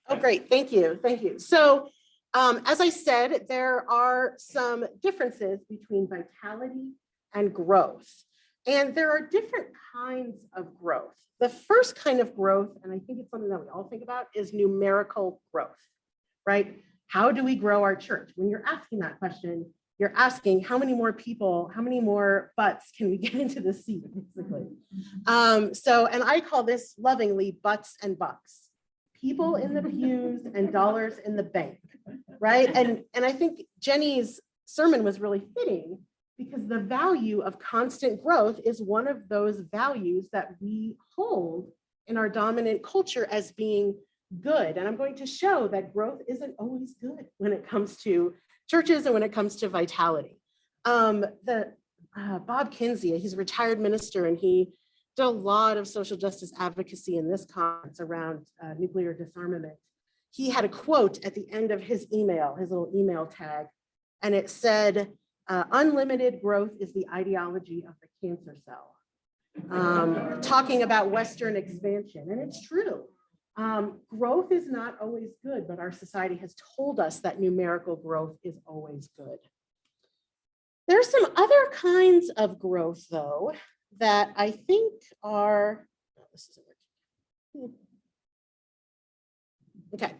Oh, great. Thank you. Thank you. So as I said, there are some differences between vitality and growth. And there are different kinds of growth. The first kind of growth, and I think it's something that we all think about, is numerical growth, right? How do we grow our church? When you're asking that question, you're asking how many more people, how many more butts can we get into the seat, basically. And I call this lovingly butts and bucks. People in the pews and dollars in the bank, right? And I think Jenny's sermon was really fitting because the value of constant growth is one of those values that we hold in our dominant culture as being good. And I'm going to show that growth isn't always good when it comes to churches and when it comes to vitality. Bob Kinsey, he's a retired minister, and he did a lot of social justice advocacy in this conference around nuclear disarmament. He had a quote at the end of his email, his little email tag, and it said, unlimited growth is the ideology of the cancer cell. Talking about Western expansion, and it's true. Growth is not always good, but our society has told us that numerical growth is always good. There's some other kinds of growth, though, that I think are, this isn't working. Okay,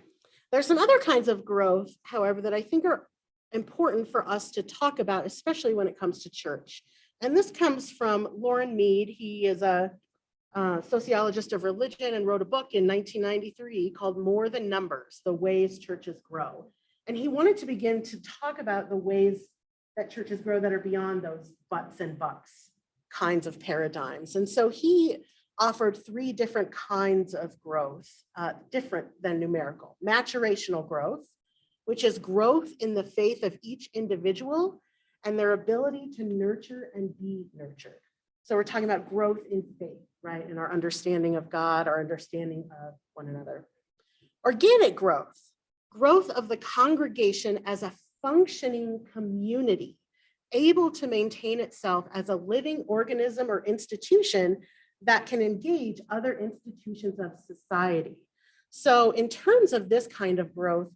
there's some other kinds of growth, however, that I think are important for us to talk about, especially when it comes to church. And this comes from Lauren Mead. He is a sociologist of religion and wrote a book in 1993 called More Than Numbers, The Ways Churches Grow. And he wanted to begin to talk about the ways that churches grow that are beyond those butts and bucks kinds of paradigms. And so he offered three different kinds of growth, different than numerical. Maturational growth, which is growth in the faith of each individual and their ability to nurture and be nurtured. So we're talking about growth in faith, right? In our understanding of God, our understanding of one another. Organic growth, growth of the congregation as a functioning community, able to maintain itself as a living organism or institution that can engage other institutions of society. So in terms of this kind of growth,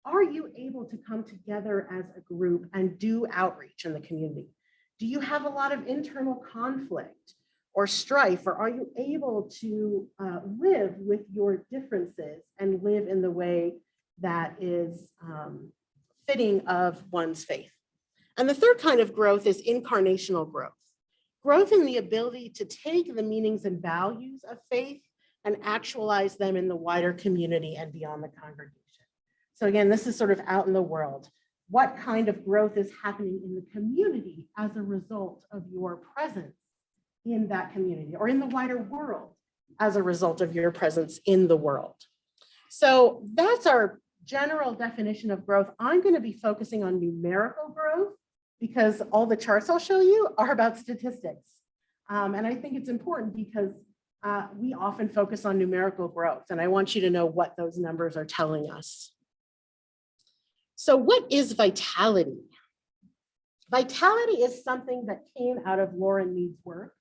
are you able to come together as a group and do outreach in the community? Do you have a lot of internal conflict or strife, or are you able to live with your differences and live in the way that is fitting of one's faith? And the third kind of growth is incarnational growth. Growth in the ability to take the meanings and values of faith and actualize them in the wider community and beyond the congregation. So again, this is sort of out in the world. What kind of growth is happening in the community as a result of your presence in that community or in the wider world as a result of your presence in the world? So that's our general definition of growth. I'm going to be focusing on numerical growth because all the charts I'll show you are about statistics. And I think it's important because we often focus on numerical growth, and I want you to know what those numbers are telling us. So what is vitality? Vitality is something that came out of Lauren Mead's work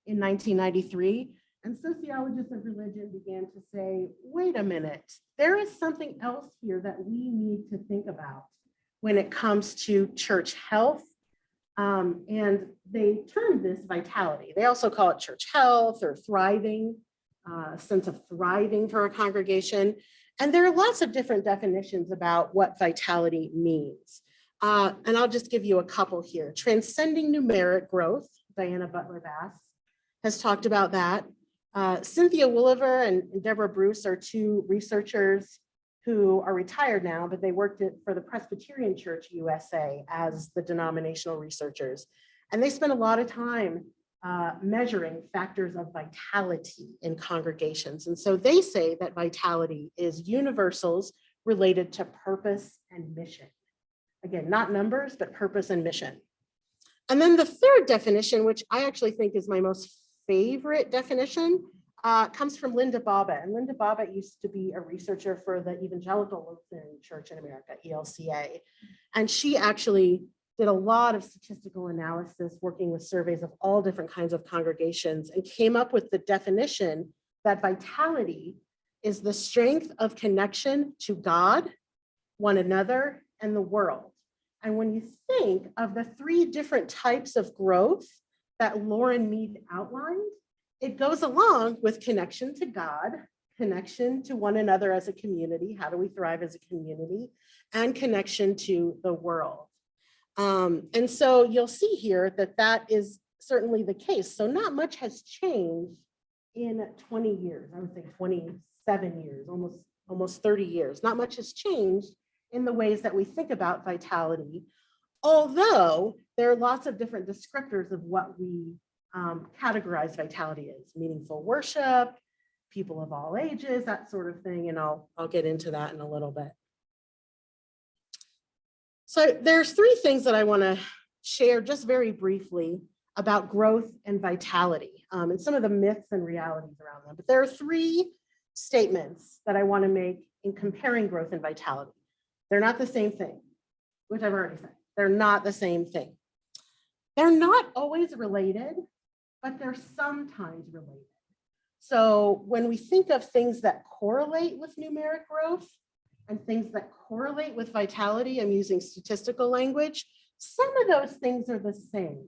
in 1993, and sociologists of religion began to say, wait a minute, there is something else here that we need to think about when it comes to church health. And they termed this vitality. They also call it church health or thriving, sense of thriving for a congregation. And there are lots of different definitions about what vitality means. And I'll just give you a couple here. Transcending numeric growth, Diana Butler-Bass has talked about that. Cynthia Wooliver and Deborah Bruce are two researchers who are retired now, but they worked for the Presbyterian Church USA as the denominational researchers. And they spent a lot of time measuring factors of vitality in congregations. And so they say that vitality is universals related to purpose and mission. Again, not numbers, but purpose and mission. And then the third definition, which I actually think is my most favorite definition, comes from Linda Bobbitt. And Linda Bobbitt used to be a researcher for the Evangelical Lutheran Church in America, ELCA. And she actually did a lot of statistical analysis working with surveys of all different kinds of congregations and came up with the definition that vitality is the strength of connection to God, one another, and the world. And when you think of the three different types of growth that Lauren Mead outlined, it goes along with connection to God, connection to one another as a community, how do we thrive as a community, and connection to the world. And so you'll see here that that is certainly the case. So not much has changed in 20 years, I would say 27 years, almost 30 years. Not much has changed in the ways that we think about vitality, although there are lots of different descriptors of what we categorize vitality as: meaningful worship, people of all ages, that sort of thing. And I'll get into that in a little bit. So there's three things that I want to share just very briefly about growth and vitality, and some of the myths and realities around them. But there are three statements that I want to make in comparing growth and vitality. They're not the same thing, which I've already said. They're not the same thing. They're not always related, but they're sometimes related. So when we think of things that correlate with numeric growth and things that correlate with vitality, I'm using statistical language, some of those things are the same,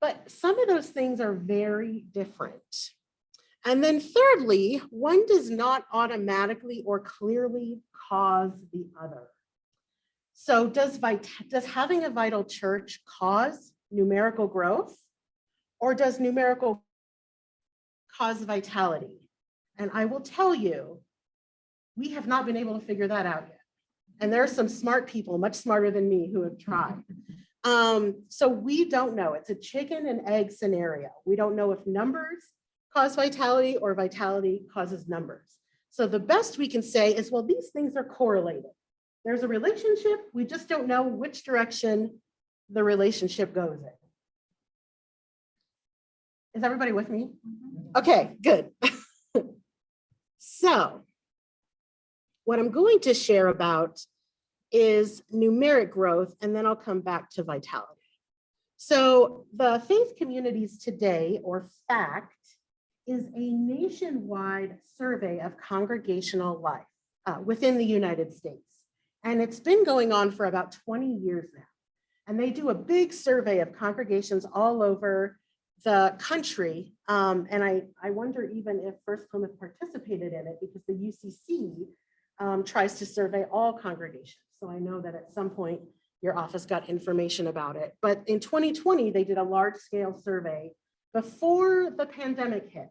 but some of those things are very different. And then thirdly, one does not automatically or clearly cause the other. So does having a vital church cause numerical growth, or does numerical cause vitality? And I will tell you, we have not been able to figure that out yet. And there are some smart people, much smarter than me, who have tried. So we don't know. It's a chicken and egg scenario. We don't know if numbers cause vitality or vitality causes numbers. So the best we can say is, well, these things are correlated. There's a relationship. We just don't know which direction the relationship goes in. Is everybody with me? Okay, good. So what I'm going to share about is numeric growth, and then I'll come back to vitality. So the Faith Communities Today, or FACT, is a nationwide survey of congregational life within the United States. And it's been going on for about 20 years now. And they do a big survey of congregations all over the country. And I wonder even if First Plymouth participated in it, because the UCC tries to survey all congregations. So I know that at some point your office got information about it. But in 2020, they did a large scale survey before the pandemic hit.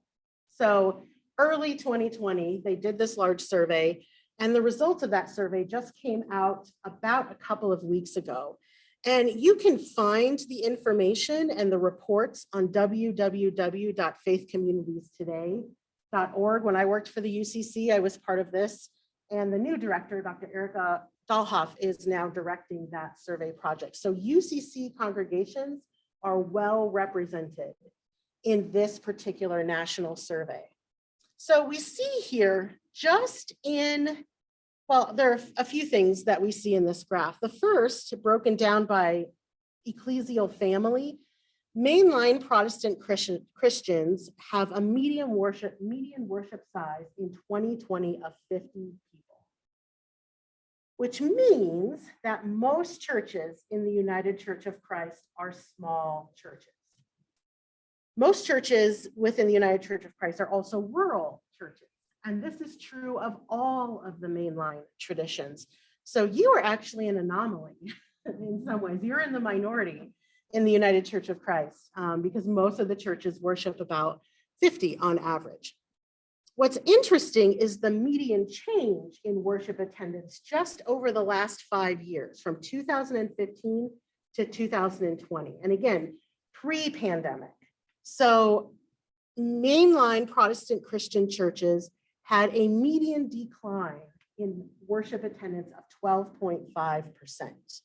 So early 2020, they did this large survey, and the results of that survey just came out about a couple of weeks ago. And you can find the information and the reports on www.faithcommunitiestoday.org. When I worked for the UCC, I was part of this. And the new director, Dr. Erica Dahlhoff, is now directing that survey project. So UCC congregations are well represented in this particular national survey. So we see here just in, well, there are a few things that we see in this graph. The first, broken down by ecclesial family, mainline Protestant Christians have a median worship size in 2020 of 50 people, which means that most churches in the United Church of Christ are small churches. Most churches within the United Church of Christ are also rural churches. And this is true of all of the mainline traditions. So you are actually an anomaly in some ways. You're in the minority in the United Church of Christ because most of the churches worship about 50 on average. What's interesting is the median change in worship attendance just over the last 5 years, from 2015 to 2020. And again, pre-pandemic. So mainline Protestant Christian churches had a median decline in worship attendance of 12.5%.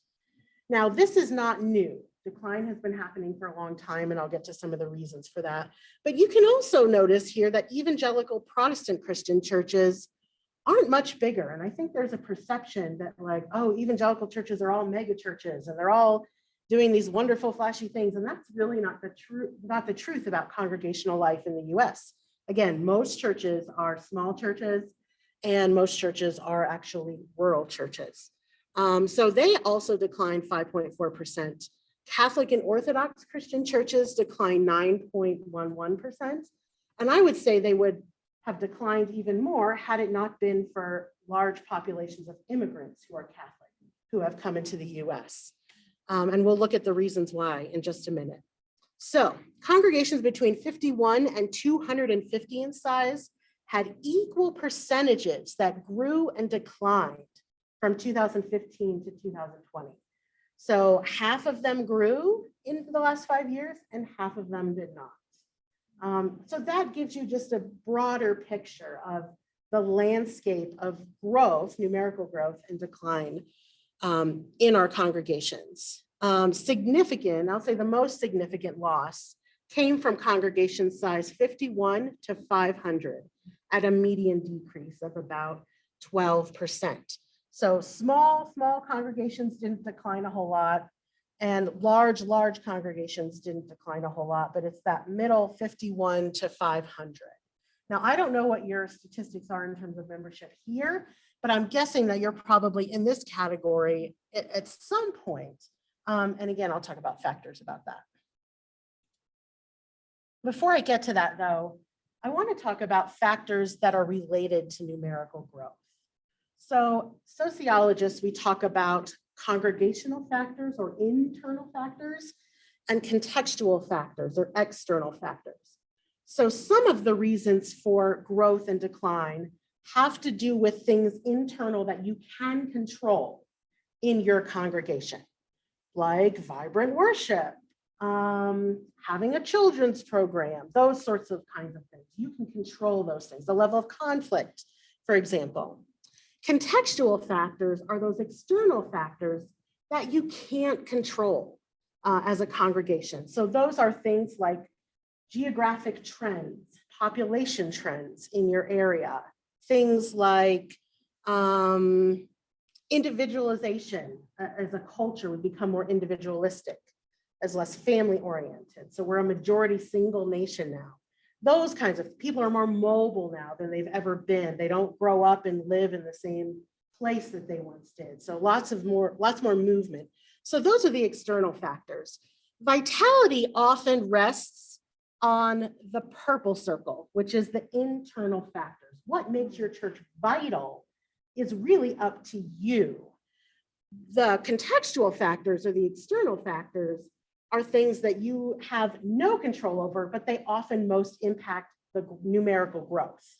Now, this is not new. Decline has been happening for a long time, and I'll get to some of the reasons for that. But you can also notice here that evangelical Protestant Christian churches aren't much bigger. And I think there's a perception that, like, oh, evangelical churches are all mega churches and they're all doing these wonderful, flashy things. And that's really not the truth about congregational life in the US. Again, most churches are small churches, and most churches are actually rural churches. So they also declined 5.4%. Catholic and Orthodox Christian churches declined 9.11%. And I would say they would have declined even more had it not been for large populations of immigrants who are Catholic, who have come into the US. And we'll look at the reasons why in just a minute. So congregations between 51 and 250 in size had equal percentages that grew and declined from 2015 to 2020. So half of them grew in the last 5 years and half of them did not. So that gives you just a broader picture of the landscape of growth, numerical growth and decline in our congregations. Significant, I'll say the most significant loss came from congregation size 51 to 500 at a median decrease of about 12%. So small congregations didn't decline a whole lot, and large congregations didn't decline a whole lot, but it's that middle 51 to 500. Now, I don't know what your statistics are in terms of membership here, but I'm guessing that you're probably in this category at some point. And again, I'll talk about factors about that. Before I get to that though, I want to talk about factors that are related to numerical growth. So sociologists, we talk about congregational factors or internal factors and contextual factors or external factors. So some of the reasons for growth and decline have to do with things internal that you can control in your congregation, like vibrant worship, having a children's program, those sorts of kinds of things. You can control those things, the level of conflict, for example. Contextual factors are those external factors that you can't control as a congregation. So those are things like geographic trends, population trends in your area, things like individualization as a culture. We become more individualistic, as less family oriented. So we're a majority single nation now. Those kinds of people are more mobile now than they've ever been. They don't grow up and live in the same place that they once did. So lots more movement. So those are the external factors. Vitality often rests on the purple circle, which is the internal factors. What makes your church vital is really up to you. The contextual factors or the external factors are things that you have no control over, but they often most impact the numerical growth.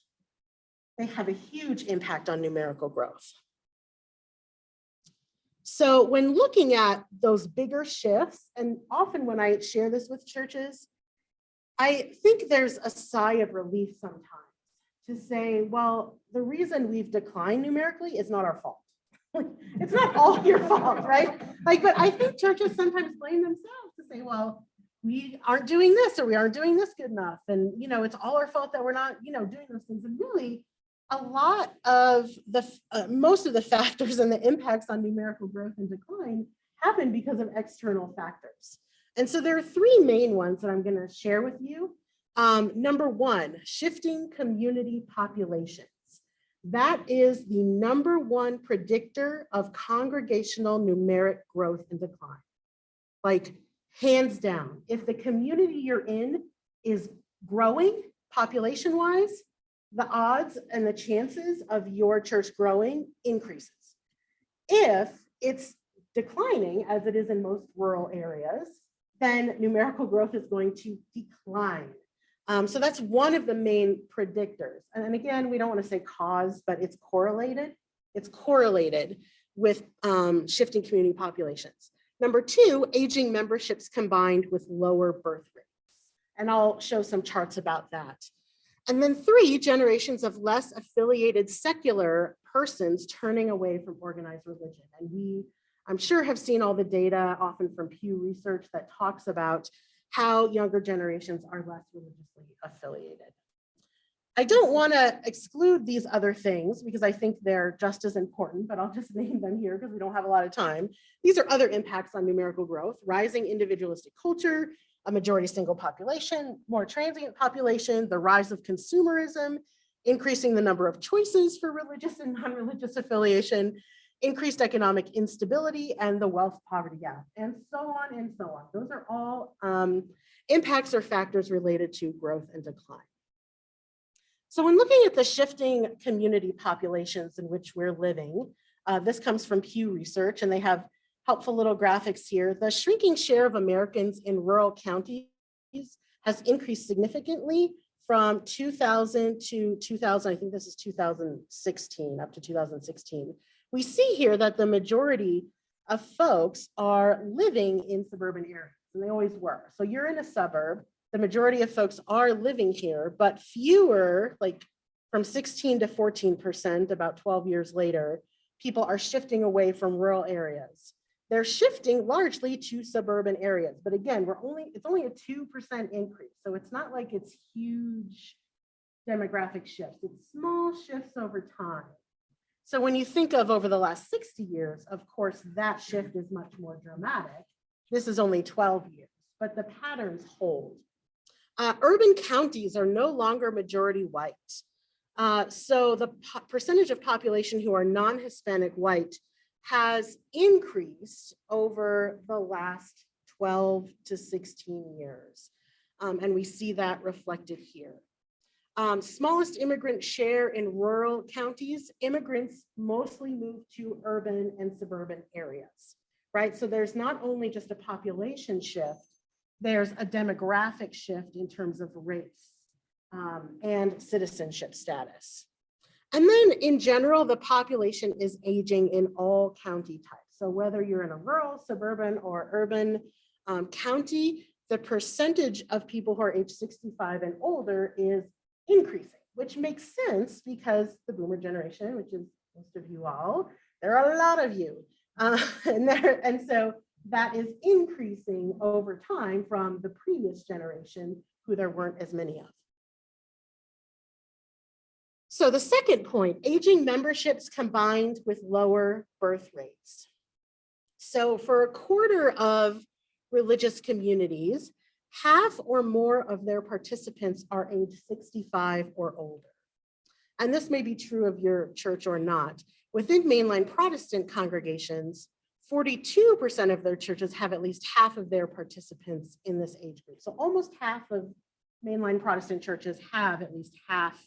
They have a huge impact on numerical growth. So when looking at those bigger shifts, and often when I share this with churches, I think there's a sigh of relief sometimes to say, well, the reason we've declined numerically is not our fault. It's not all your fault, right? But I think churches sometimes blame themselves to say, well, we aren't doing this or we aren't doing this good enough. And, it's all our fault that we're not, doing those things. And really, a lot of most of the factors and the impacts on numerical growth and decline happen because of external factors. And so there are three main ones that I'm going to share with you. Number one, shifting community populations. That is the number one predictor of congregational numeric growth and decline. Like hands down, if the community you're in is growing population-wise, the odds and the chances of your church growing increases. If it's declining, as it is in most rural areas, then numerical growth is going to decline. So that's one of the main predictors. And again, we don't want to say cause, but it's correlated. It's correlated with shifting community populations. Number two, aging memberships combined with lower birth rates. And I'll show some charts about that. And then three, generations of less affiliated secular persons turning away from organized religion. And we, I'm sure, have seen all the data, often from Pew Research, that talks about how younger generations are less religiously affiliated. I don't want to exclude these other things because I think they're just as important, but I'll just name them here because we don't have a lot of time. These are other impacts on numerical growth: rising individualistic culture, a majority single population, more transient population, the rise of consumerism, increasing the number of choices for religious and non-religious affiliation, increased economic instability, and the wealth poverty gap, and so on and so on. Those are all impacts or factors related to growth and decline. So when looking at the shifting community populations in which we're living, this comes from Pew Research, and they have helpful little graphics here. The shrinking share of Americans in rural counties has increased significantly from 2000 to 2000, I think this is 2016, up to 2016. We see here that the majority of folks are living in suburban areas, and they always were. So you're in a suburb, the majority of folks are living here, but fewer, like from 16 to 14%, about 12 years later, people are shifting away from rural areas. They're shifting largely to suburban areas, but again, it's only a 2% increase. So it's not like it's huge demographic shifts, it's small shifts over time. So when you think of over the last 60 years, of course, that shift is much more dramatic. This is only 12 years, but the patterns hold. Urban counties are no longer majority white. So the percentage of population who are non-Hispanic white has increased over the last 12 to 16 years. And we see that reflected here. Smallest immigrant share in rural counties, immigrants mostly move to urban and suburban areas, right? So there's not only just a population shift, there's a demographic shift in terms of race and citizenship status. And then in general, the population is aging in all county types. So whether you're in a rural, suburban, or urban county, the percentage of people who are age 65 and older is increasing, which makes sense because the boomer generation, which is most of you all, there are a lot of you. And so that is increasing over time from the previous generation who there weren't as many of. So the second point, aging memberships combined with lower birth rates. So for a quarter of religious communities, half or more of their participants are age 65 or older. And this may be true of your church or not. Within mainline Protestant congregations, 42% of their churches have at least half of their participants in this age group. So almost half of mainline Protestant churches have at least half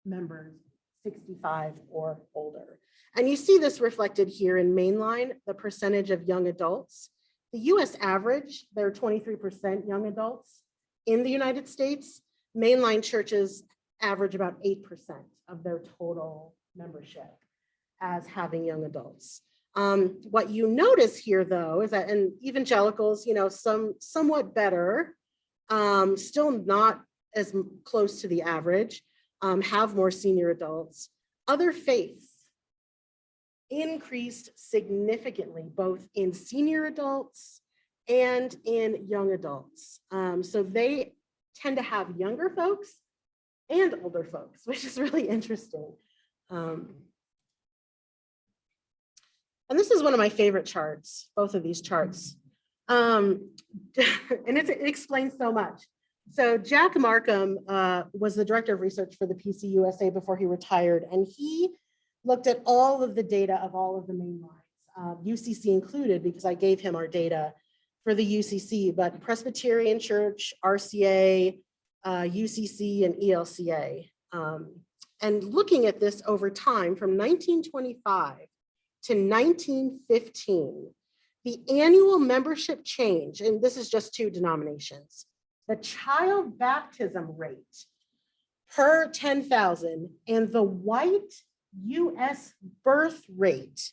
members 65 or older. And you see this reflected here in mainline, the percentage of young adults. The US average, there are 23% young adults in the United States. Mainline churches average about 8% of their total membership as having young adults. What you notice here though, is that in evangelicals, somewhat better, still not as close to the average, have more senior adults. Other faiths increased significantly, both in senior adults and in young adults. So they tend to have younger folks and older folks, which is really interesting. And this is one of my favorite charts, both of these charts. And it explains so much. So Jack Markham was the director of research for the PCUSA before he retired, and he looked at all of the data of all of the main lines, UCC included, because I gave him our data for the UCC, but Presbyterian Church, RCA, UCC, and ELCA. And looking at this over time from 1925 to 1915, the annual membership change, and this is just two denominations, the child baptism rate per 10,000 and the white US birth rate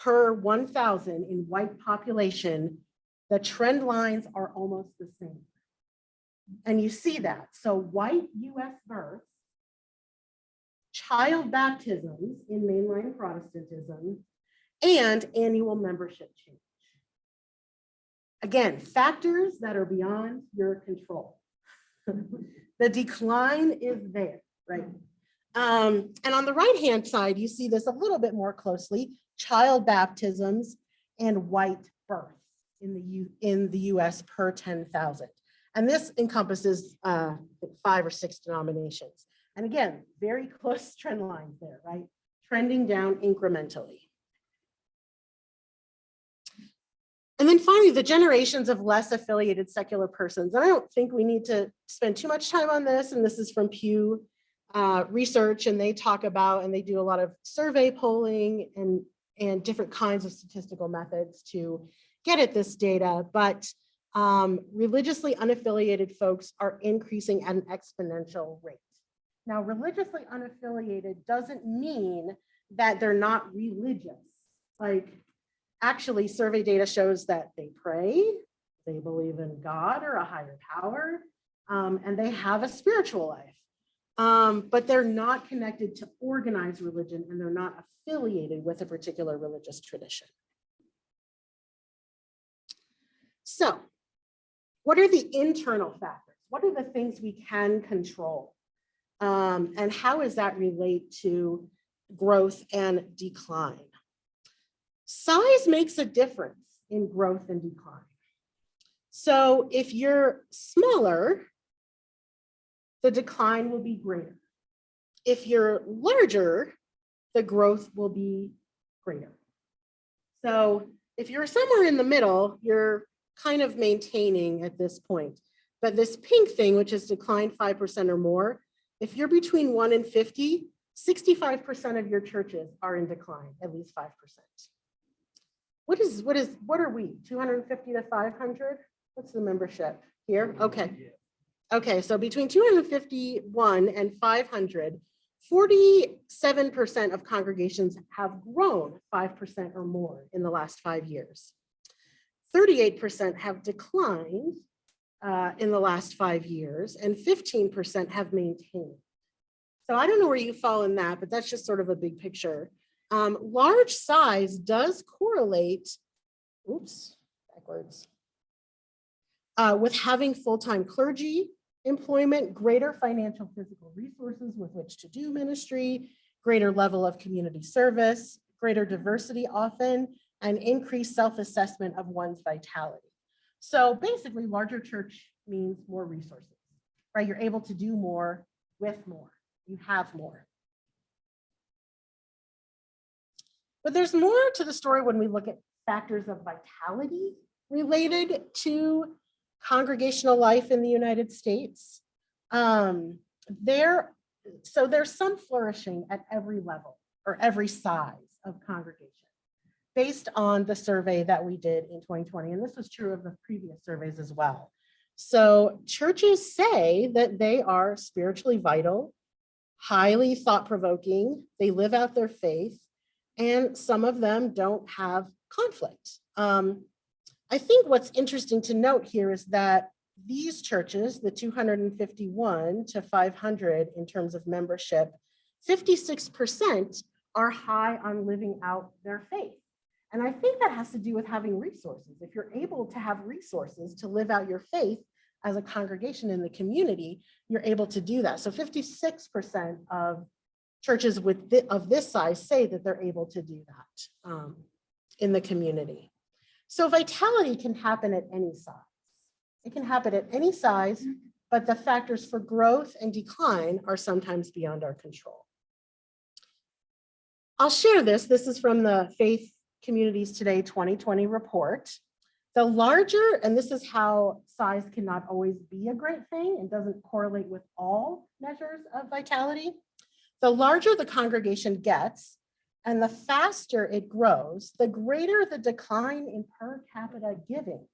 per 1,000 in white population, the trend lines are almost the same. And you see that. So white US births, child baptisms in mainline Protestantism, and annual membership change. Again, factors that are beyond your control. The decline is there, right? And on the right-hand side, you see this a little bit more closely, child baptisms and white births in the US per 10,000. And this encompasses 5 or 6 denominations. And again, very close trend lines there, right? Trending down incrementally. And then finally, the generations of less affiliated secular persons. And I don't think we need to spend too much time on this. And this is from Pew Research, and they talk about, and they do a lot of survey polling and different kinds of statistical methods to get at this data. But religiously unaffiliated folks are increasing at an exponential rate. Now, religiously unaffiliated doesn't mean that they're not religious. Like, actually, survey data shows that they pray, they believe in God or a higher power, and they have a spiritual life. But they're not connected to organized religion, and they're not affiliated with a particular religious tradition. So, what are the internal factors? What are the things we can control? And how does that relate to growth and decline? Size makes a difference in growth and decline. So if you're smaller, the decline will be greater. If you're larger, the growth will be greater. So if you're somewhere in the middle, you're kind of maintaining at this point. But this pink thing, which has declined 5% or more, if you're between 1 and 50, 65% of your churches are in decline, at least 5%. What are we, 250 to 500? What's the membership here? Okay. Okay, so between 251 and 500, 47% of congregations have grown 5% or more in the last 5 years. 38% have declined in the last 5 years, and 15% have maintained. So I don't know where you fall in that, but that's just sort of a big picture. Large size does correlate, with having full-time clergy employment, greater financial physical resources with which to do ministry, greater level of community service, greater diversity often, and increased self-assessment of one's vitality. So basically, larger church means more resources, right? You're able to do more with more. You have more. But there's more to the story when we look at factors of vitality related to congregational life in the United States. There's some flourishing at every level or every size of congregation based on the survey that we did in 2020. And this was true of the previous surveys as well. So churches say that they are spiritually vital, highly thought-provoking, they live out their faith, and some of them don't have conflict. I think what's interesting to note here is that these churches, the 251 to 500 in terms of membership, 56% are high on living out their faith. And I think that has to do with having resources. If you're able to have resources to live out your faith as a congregation in the community, you're able to do that. So 56% of churches of this size say that they're able to do that in the community. So vitality can happen at any size. It can happen at any size, but the factors for growth and decline are sometimes beyond our control. I'll share this. This is from the Faith Communities Today 2020 report. The larger, and this is how size cannot always be a great thing and doesn't correlate with all measures of vitality. The larger the congregation gets, and the faster it grows, the greater the decline in per capita giving.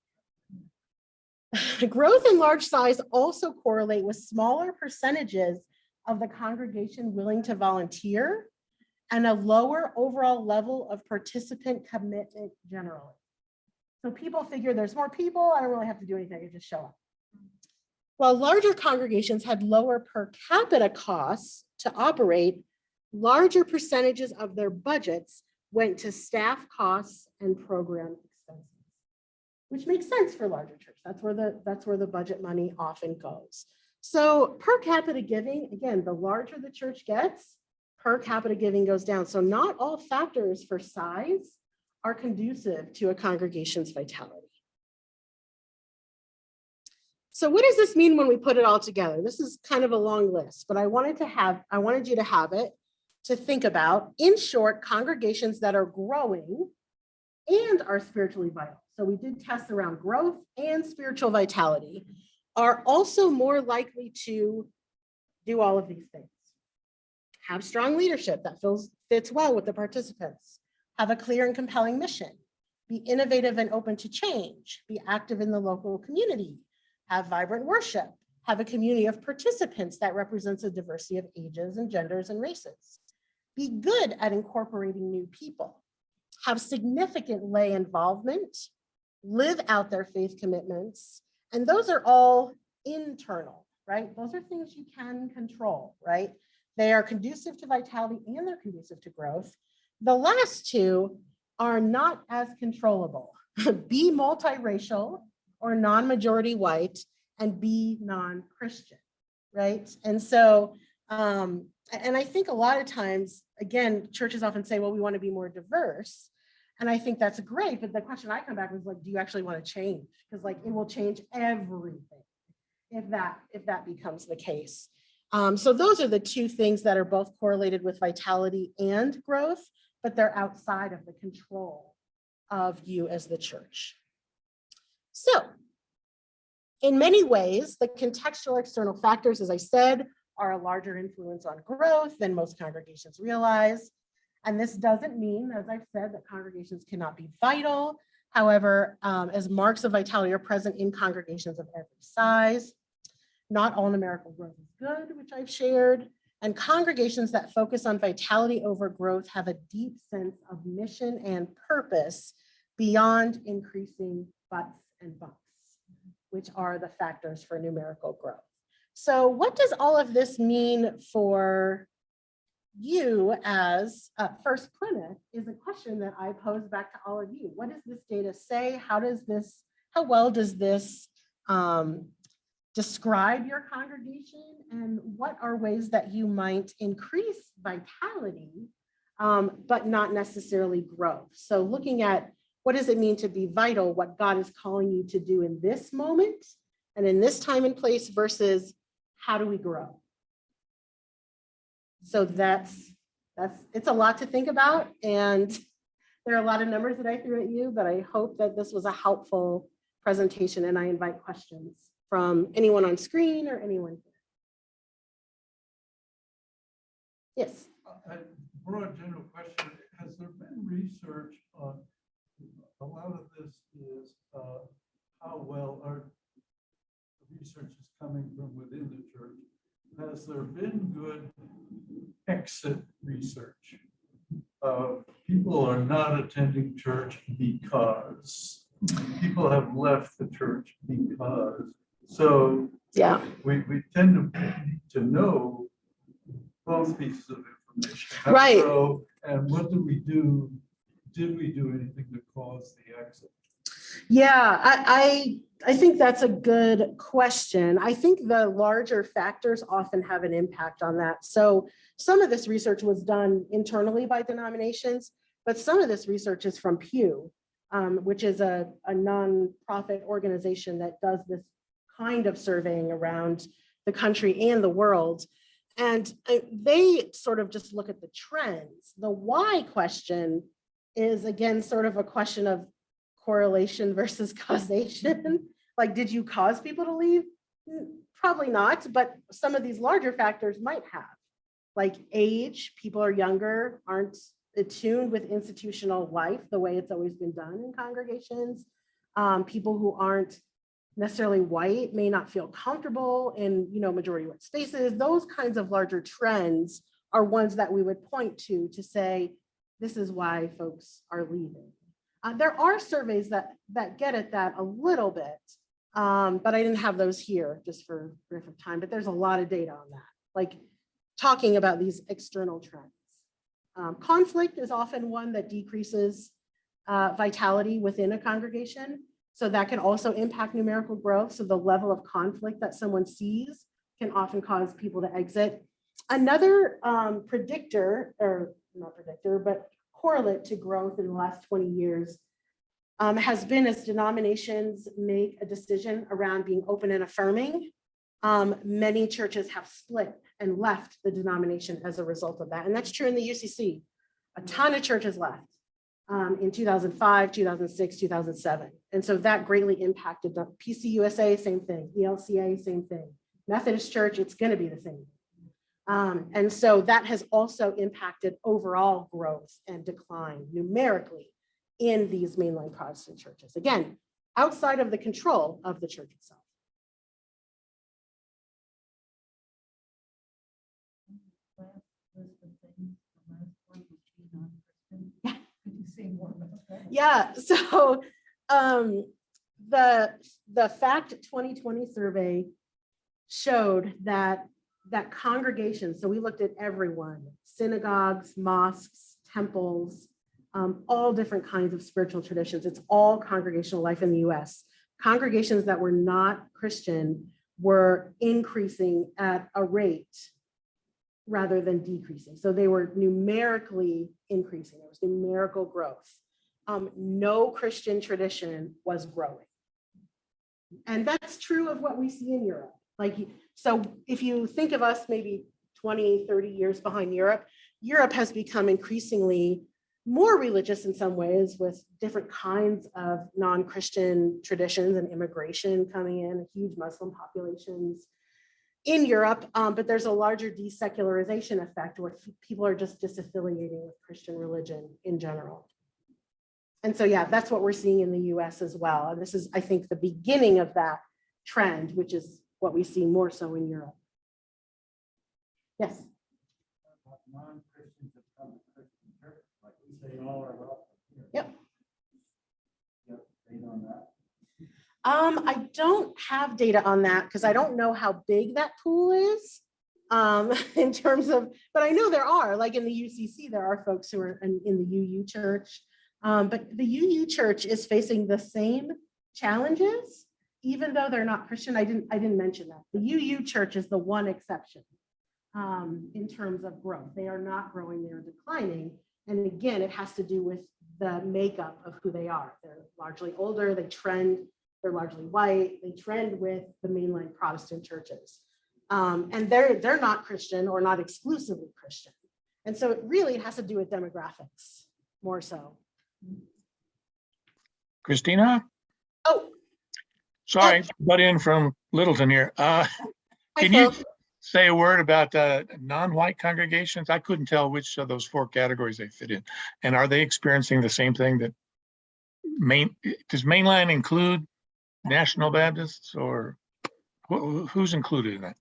Growth and large size also correlate with smaller percentages of the congregation willing to volunteer and a lower overall level of participant commitment generally. So people figure there's more people, I don't really have to do anything, I just show up. While larger congregations had lower per capita costs to operate, larger percentages of their budgets went to staff costs and program expenses, which makes sense for larger churches. That's where the budget money often goes. So per capita giving, again, the larger the church gets, per capita giving goes down. So not all factors for size are conducive to a congregation's vitality. So what does this mean when we put it all together? This is kind of a long list, but I wanted you to have it to think about. In short, congregations that are growing and are spiritually vital. So we did tests around growth and spiritual vitality are also more likely to do all of these things. Have strong leadership that fits well with the participants. Have a clear and compelling mission. Be innovative and open to change. Be active in the local community. Have vibrant worship. Have a community of participants that represents a diversity of ages and genders and races. Be good at incorporating new people. Have significant lay involvement. Live out their faith commitments. And those are all internal, right? Those are things you can control, right? They are conducive to vitality and they're conducive to growth. The last two are not as controllable. Be multiracial or non-majority white and be non-Christian, right? And so, and I think a lot of times, again, churches often say, well, we want to be more diverse. And I think that's great, but the question I come back with is like, do you actually want to change? Because like it will change everything if that becomes the case. So those are the two things that are both correlated with vitality and growth, but they're outside of the control of you as the church. So in many ways, the contextual external factors, as I said, are a larger influence on growth than most congregations realize. And this doesn't mean, as I've said, that congregations cannot be vital. However, as marks of vitality are present in congregations of every size. Not all numerical growth is good, which I've shared. And congregations that focus on vitality over growth have a deep sense of mission and purpose beyond increasing butts and bucks, which are the factors for numerical growth. So what does all of this mean for you as First Plymouth is a question that I pose back to all of you. What does this data say? How well does this describe your congregation? And what are ways that you might increase vitality, but not necessarily growth? So looking at what does it mean to be vital, what God is calling you to do in this moment and in this time and place versus how do we grow? So it's a lot to think about. And there are a lot of numbers that I threw at you, but I hope that this was a helpful presentation and I invite questions from anyone on screen or anyone here. Yes. A broad general question, has there been research on, a lot of this is how well our research is coming from within the church. Has there been good exit research? People are not attending church because people have left the church because. So yeah, we tend to know both pieces of information. Right. So, and what do we do? Did we do anything to cause the exit? Yeah, I think that's a good question. I think the larger factors often have an impact on that. So some of this research was done internally by denominations, but some of this research is from Pew, which is a nonprofit organization that does this kind of surveying around the country and the world. And they sort of just look at the trends. The why question is, again, sort of a question of correlation versus causation. Like, did you cause people to leave? Probably not, but some of these larger factors might have. Like age, people are younger, aren't attuned with institutional life the way it's always been done in congregations. People who aren't necessarily white may not feel comfortable in, majority white spaces. Those kinds of larger trends are ones that we would point to say, this is why folks are leaving. There are surveys that get at that a little bit, but I didn't have those here just for brief of time, but there's a lot of data on that, like talking about these external trends. Conflict is often one that decreases vitality within a congregation. So that can also impact numerical growth. So the level of conflict that someone sees can often cause people to exit. Another predictor, or not predictor, but correlate to growth in the last 20 years has been as denominations make a decision around being open and affirming. Many churches have split and left the denomination as a result of that. And that's true in the UCC. A ton of churches left in 2005, 2006, 2007. And so that greatly impacted the PCUSA, same thing, ELCA, same thing. Methodist Church, it's going to be the same. And so that has also impacted overall growth and decline numerically in these mainline Protestant churches. Again, outside of the control of the church itself. Yeah, so the FACT 2020 survey showed that congregations, so we looked at everyone, synagogues, mosques, temples, all different kinds of spiritual traditions. It's all congregational life in the US. Congregations that were not Christian were increasing at a rate rather than decreasing. So they were numerically increasing. There was numerical growth. No Christian tradition was growing. And that's true of what we see in Europe. So if you think of us maybe 20, 30 years behind Europe, Europe has become increasingly more religious in some ways with different kinds of non-Christian traditions and immigration coming in, huge Muslim populations in Europe, but there's a larger desecularization effect where people are just disaffiliating with Christian religion in general. And so, yeah, that's what we're seeing in the US as well. And this is, I think, the beginning of that trend, which is what we see more so in Europe. Yes. Non-Christians that come to Christian church, like we say all are welcome here. Yep. Yep, data on that. I don't have data on that because I don't know how big that pool is in terms of, but I know there are, like in the UCC, there are folks who are in the UU church, but the UU church is facing the same challenges, even though they're not Christian. I didn't mention that. The UU church is the one exception in terms of growth. They are not growing, they're declining. And again, it has to do with the makeup of who they are. They're largely older, they're largely white, they trend with the mainline Protestant churches. And they're not Christian or not exclusively Christian. And so it really has to do with demographics more so. Christina? Oh, sorry, butt in from Littleton here. Can you say a word about non-white congregations? I couldn't tell which of those four categories they fit in. And are they experiencing the same thing that does mainline include National Baptists, or who's included in that?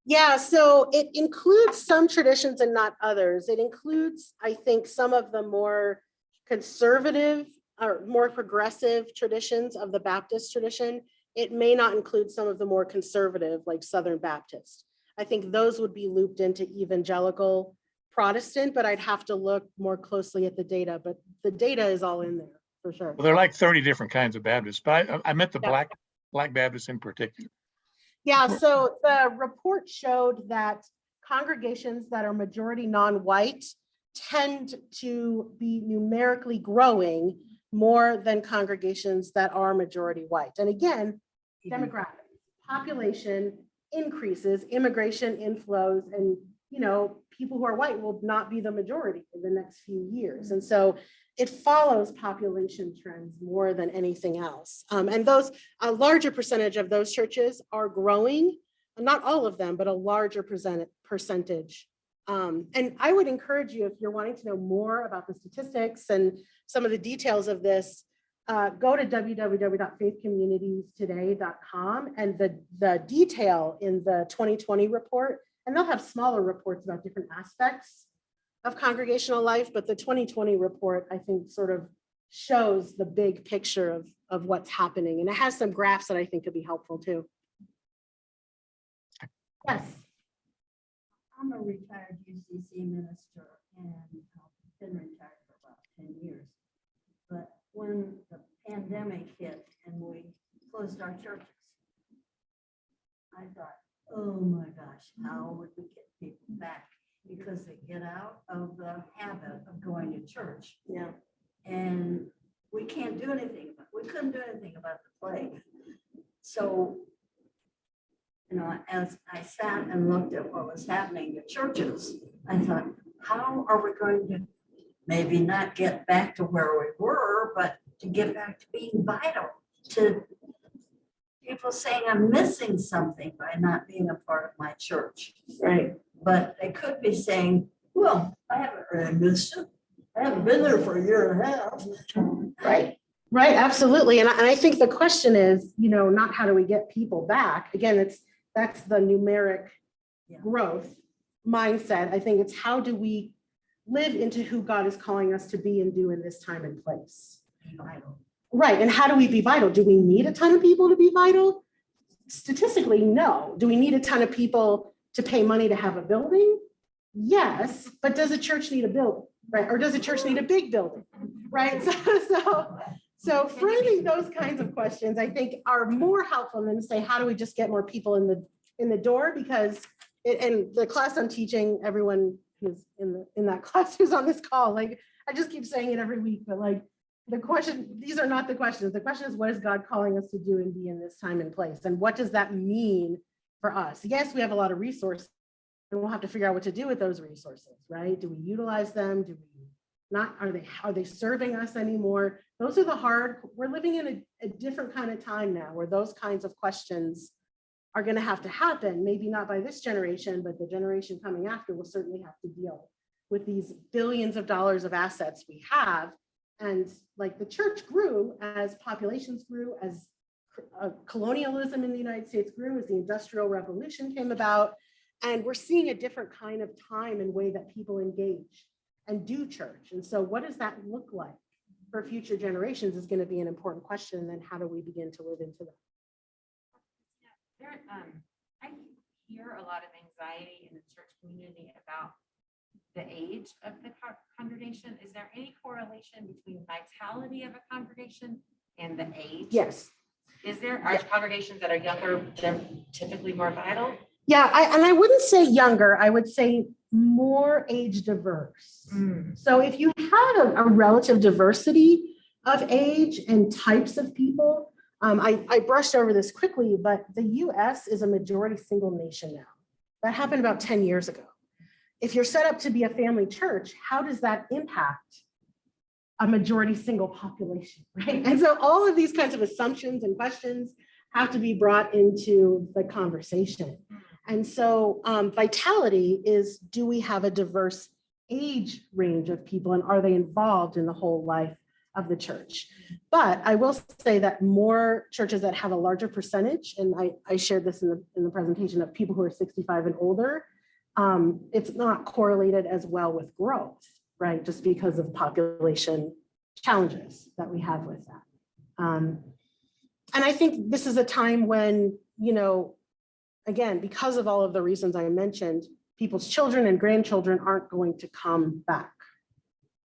Yeah, so it includes some traditions and not others. It includes, I think, some of the more conservative or more progressive traditions of the Baptist tradition. It may not include some of the more conservative, like Southern Baptist. I think those would be looped into evangelical Protestant, but I'd have to look more closely at the data, but the data is all in there for sure. Well, there are like 30 different kinds of Baptists, but I meant the Yeah. Black Baptists in particular. Yeah, so the report showed that congregations that are majority non-white tend to be numerically growing more than congregations that are majority white. And again, demographics, population increases, immigration inflows, and people who are white will not be the majority in the next few years. And so it follows population trends more than anything else. And a larger percentage of those churches are growing, not all of them, but a larger percentage. And I would encourage you, if you're wanting to know more about the statistics and some of the details of this, go to www.faithcommunitiestoday.com and the detail in the 2020 report, and they'll have smaller reports about different aspects of congregational life, but the 2020 report, I think, sort of shows the big picture of what's happening. And it has some graphs that I think could be helpful too. Yes. I'm a retired UCC minister and I've been retired for about 10 years. But when the pandemic hit and we closed our churches, I thought, oh my gosh, how would we get people back? Because they get out of the habit of going to church. Yeah. And we can't do anything, we couldn't do anything about the plague. So, you know, as I sat and looked at what was happening to churches, I thought, how are we going to maybe not get back to where we were, but to get back to being vital, to people saying I'm missing something by not being a part of my church. Right. But they could be saying, well, I haven't really missed it. I haven't been there for a year and a half. Right. Right. Absolutely. And I think the question is, you know, not how do we get people back? Again, that's the numeric growth mindset. I think it's how do we live into who God is calling us to be and do in this time and place. Be vital. Right. And how do we be vital? Do we need a ton of people to be vital? Statistically, no. Do we need a ton of people to pay money to have a building? Yes. But does a church need a building? Right. Or does a church need a big building? Right. So framing those kinds of questions, I think, are more helpful than to say, how do we just get more people in the door? Because and the class I'm teaching, everyone who's in that class who's on this call, like, I just keep saying it every week, but like, the question, these are not the questions. The question is, what is God calling us to do and be in this time and place? And what does that mean for us? Yes, we have a lot of resources, and we'll have to figure out what to do with those resources, right? Do we utilize them? Do we not? Are they serving us anymore? Those are the hard, we're living in a different kind of time now where those kinds of questions are going to have to happen. Maybe not by this generation, but the generation coming after will certainly have to deal with these billions of dollars of assets we have. And like the church grew as populations grew, as colonialism in the United States grew, as the Industrial Revolution came about. And we're seeing a different kind of time and way that people engage and do church. And so what does that look like for future generations is going to be an important question. And then how do we begin to live into that? I hear a lot of anxiety in the church community about the age of the congregation. Is there any correlation between vitality of a congregation and the age? Yes. Is there congregations that are younger, they're typically more vital? Yeah, I wouldn't say younger, I would say more age diverse. So if you had a relative diversity of age and types of people, I brushed over this quickly, but the US is a majority single nation now. That happened about 10 years ago. If you're set up to be a family church, how does that impact a majority single population, right? And so all of these kinds of assumptions and questions have to be brought into the conversation. And so vitality is, do we have a diverse age range of people and are they involved in the whole life of the church? But I will say that more churches that have a larger percentage, and I shared this in the presentation, of people who are 65 and older, it's not correlated as well with growth, right? Just because of population challenges that we have with that. And I think this is a time when, you know, again, because of all of the reasons I mentioned, people's children and grandchildren aren't going to come back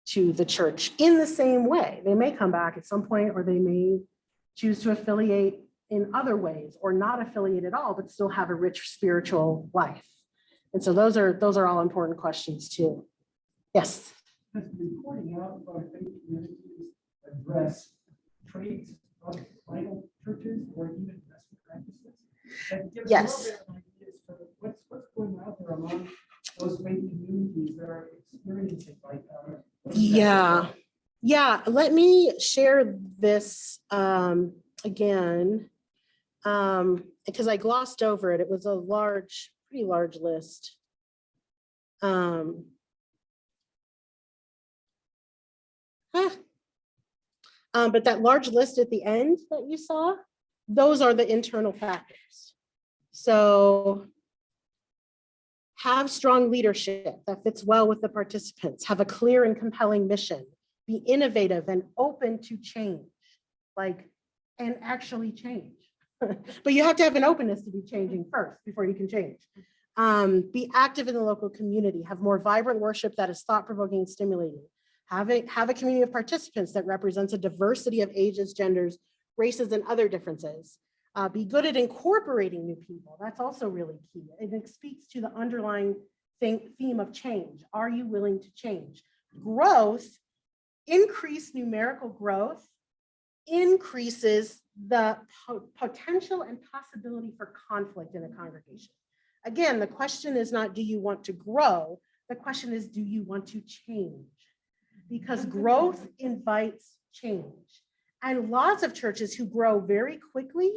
to the church in the same way. They may come back at some point, or they may choose to affiliate in other ways, or not affiliate at all, but still have a rich spiritual life. And so those are all important questions too. Yes. Does the reporting out of our faith communities address traits of vital churches or even investment practices? And give us a Yes. little bit of ideas for what's going out there among those faith communities that are experiencing vitality? Yeah. Let me share this again, because I glossed over it. It was a pretty large list. But that large list at the end that you saw, those are the internal factors. So have strong leadership that fits well with the participants, have a clear and compelling mission, be innovative and open to change, and actually change. But you have to have an openness to be changing first before you can change. Be active in the local community, have more vibrant worship that is thought-provoking and stimulating. Have a community of participants that represents a diversity of ages, genders, races, and other differences. Be good at incorporating new people. That's also really key. It speaks to the underlying theme of change. Are you willing to change? Growth, increase numerical growth increases the potential and possibility for conflict in a congregation. Again, the question is not, do you want to grow? The question is, do you want to change? Because growth invites change. And lots of churches who grow very quickly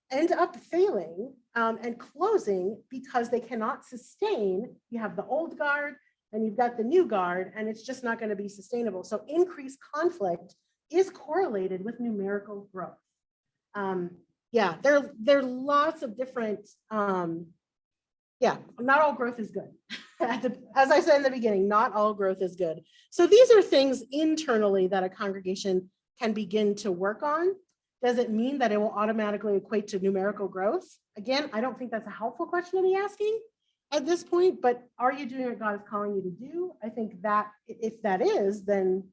end up failing and closing because they cannot sustain. You have the old guard and you've got the new guard, and it's just not going to be sustainable. So increased conflict is correlated with numerical growth. Yeah, there are lots of different, yeah, not all growth is good. As I said in the beginning, not all growth is good. So these are things internally that a congregation can begin to work on. Does it mean that it will automatically equate to numerical growth? Again, I don't think that's a helpful question to be asking at this point, but are you doing what God is calling you to do? I think that if that is, then,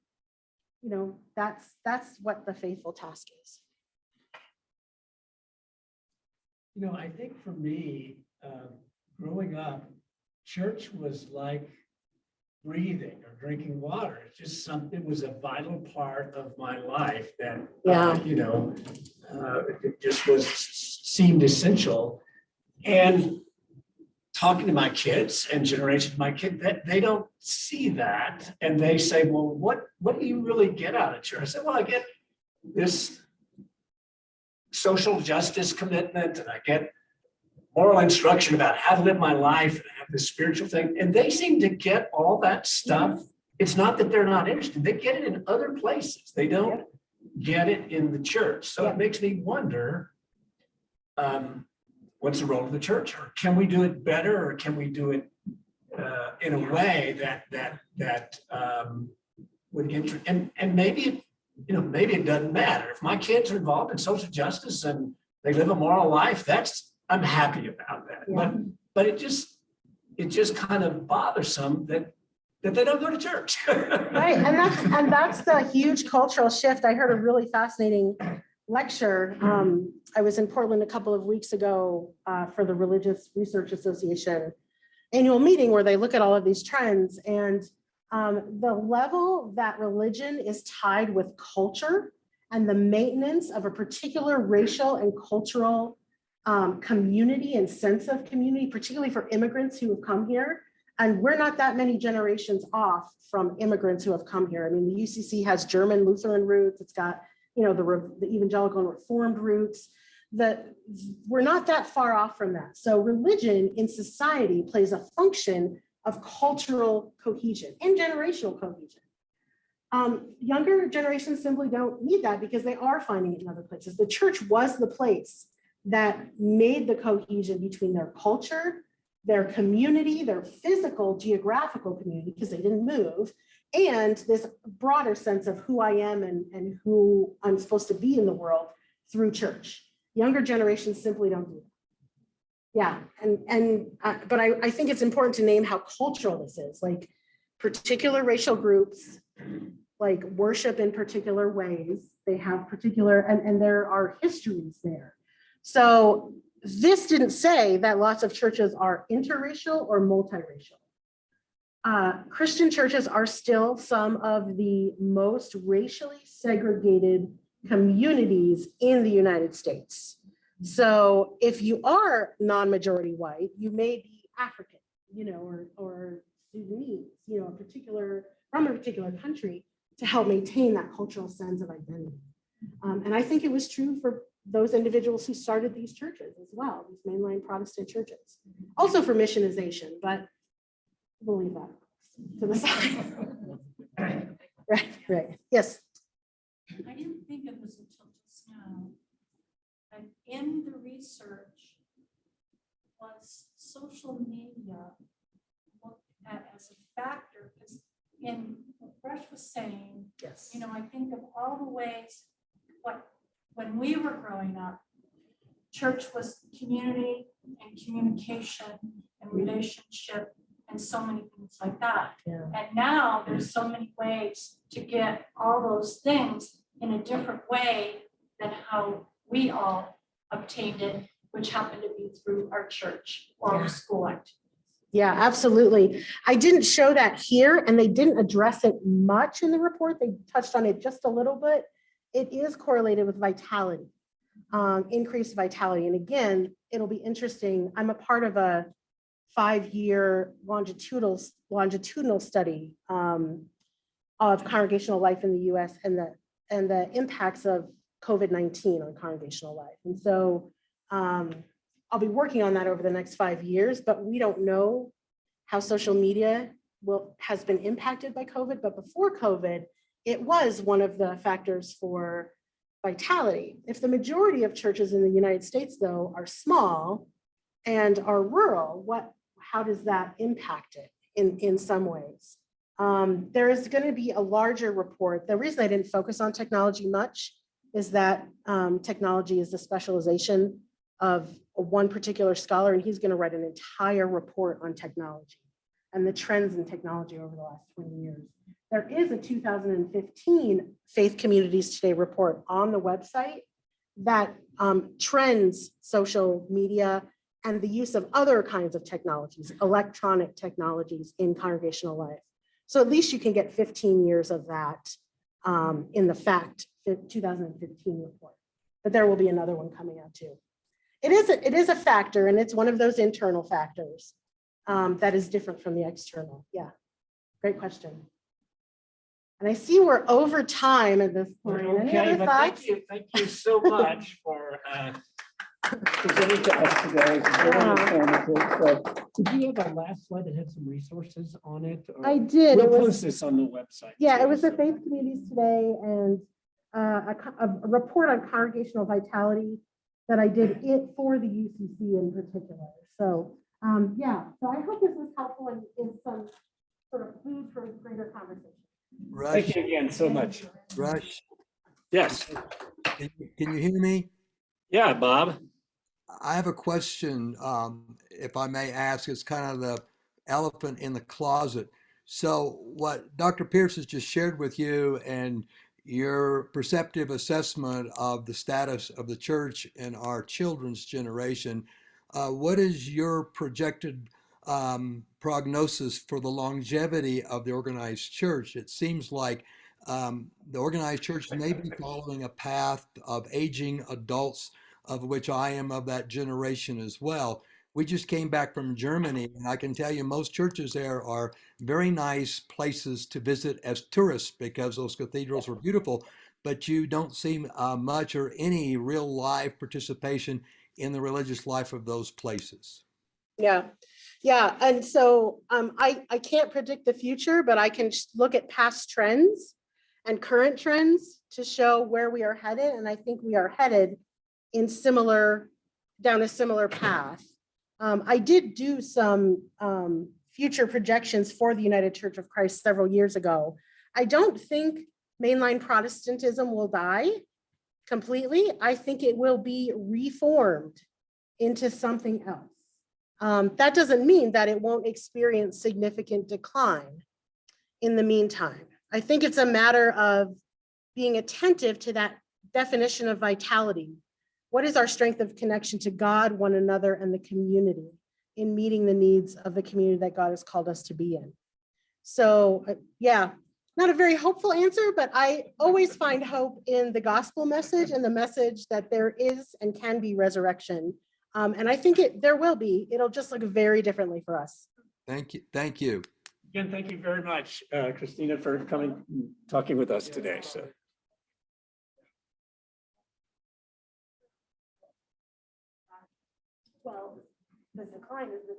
you know, that's what the faithful task is. You know, I think for me, growing up, church was like breathing or drinking water. It's just something, it was a vital part of my life that, you know, it just seemed essential. And talking to my kids and generation of my kids, that they don't see that. And they say, well, what do you really get out of church? I said, well, I get this social justice commitment, and I get moral instruction about how to live my life, and I have this spiritual thing. And they seem to get all that stuff. It's not that they're not interested. They get it in other places. They don't get it in the church. So it makes me wonder, what's the role of the church? Or can we do it better? Or can we do it in a way that would interest, and maybe, you know, maybe it doesn't matter. If my kids are involved in social justice and they live a moral life, I'm happy about that. Yeah. But it just kind of bothersome that they don't go to church. Right, and that's the huge cultural shift. I heard a really fascinating lecture. I was in Portland a couple of weeks ago for the Religious Research Association annual meeting where they look at all of these trends, and the level that religion is tied with culture and the maintenance of a particular racial and cultural community and sense of community, particularly for immigrants who have come here. And we're not that many generations off from immigrants who have come here. I mean, the UCC has German Lutheran roots. It's got, you know, the evangelical and reformed roots. We're not that far off from that. So religion in society plays a function of cultural cohesion and generational cohesion. Younger generations simply don't need that because they are finding it in other places. The church was the place that made the cohesion between their culture, their community, their physical, geographical community, because they didn't move, and this broader sense of who I am and who I'm supposed to be in the world through church. Younger generations simply don't do that. Yeah, but I think it's important to name how cultural this is. Like particular racial groups, like worship in particular ways. They have particular, and there are histories there. So this didn't say that lots of churches are interracial or multiracial. Christian churches are still some of the most racially segregated communities in the United States. So if you are non-majority white, you may be African, you know, or Sudanese, you know, from a particular country to help maintain that cultural sense of identity. And I think it was true for those individuals who started these churches as well, these mainline Protestant churches. Also for missionization, but we'll leave that to the side. Right, yes. I didn't think of this until just now. And in the research was social media looked at as a factor, because in what Fresh was saying, Yes. you know, I think of all the ways when we were growing up, church was community and communication and relationship and so many things like that. Yeah. And now there's so many ways to get all those things in a different way than how we all obtained it, which happened to be through our church or our school activities. Yeah, absolutely. I didn't show that here, and they didn't address it much in the report. They touched on it just a little bit. it is correlated with vitality, increased vitality. And again, it'll be interesting. I'm a part of a 5-year longitudinal study of congregational life in the US and the impacts of COVID-19 on congregational life. And so I'll be working on that over the next 5 years, but we don't know how social media has been impacted by COVID. But before COVID, it was one of the factors for vitality. If the majority of churches in the United States, though, are small and are rural, how does that impact it in some ways? There is going to be a larger report. The reason I didn't focus on technology much is that technology is the specialization of one particular scholar, and he's going to write an entire report on technology and the trends in technology over the last 20 years. There is a 2015 Faith Communities Today report on the website that trends social media and the use of other kinds of technologies, electronic technologies in congregational life. So at least you can get 15 years of that in the FACT 2015 report. But there will be another one coming out too. It is a factor, and it's one of those internal factors that is different from the external. Yeah, great question. And I see we're over time at this point. Any Okay, other but thoughts? thank you so much for presenting to us today. It's very informative. So, did you have a last slide that had some resources on it? Or- I did. We'll It was- post this on the website. Yeah, too, it was the so- Faith Communities Today and a report on congregational vitality that I did for the UCC in particular. So yeah, so I hope this was helpful and is some sort of food for greater conversation. Thank Rush, you again so much. Rush, Yes. can you hear me? Yeah, Bob. I have a question, if I may ask. It's kind of the elephant in the closet. So what Dr. Pierce has just shared with you and your perceptive assessment of the status of the church in our children's generation, what is your projected prognosis for the longevity of the organized church? It seems like the organized church may be following a path of aging adults, of which I am of that generation as well. We just came back from Germany, and I can tell you most churches there are very nice places to visit as tourists because those cathedrals are beautiful, but you don't see much or any real live participation in the religious life of those places. Yeah, yeah. And so I can't predict the future, but I can just look at past trends and current trends to show where we are headed. And I think we are headed in down a similar path. I did do some future projections for the United Church of Christ several years ago. I don't think mainline Protestantism will die completely. I think it will be reformed into something else. That doesn't mean that it won't experience significant decline in the meantime. I think it's a matter of being attentive to that definition of vitality. What is our strength of connection to God, one another, and the community in meeting the needs of the community that God has called us to be in? So yeah, not a very hopeful answer, but I always find hope in the gospel message and the message that there is and can be resurrection. And I think there will be. It'll just look very differently for us. Thank you. Thank you. Again, thank you very much, Christina, for coming, talking with us today. So. Well, the decline is the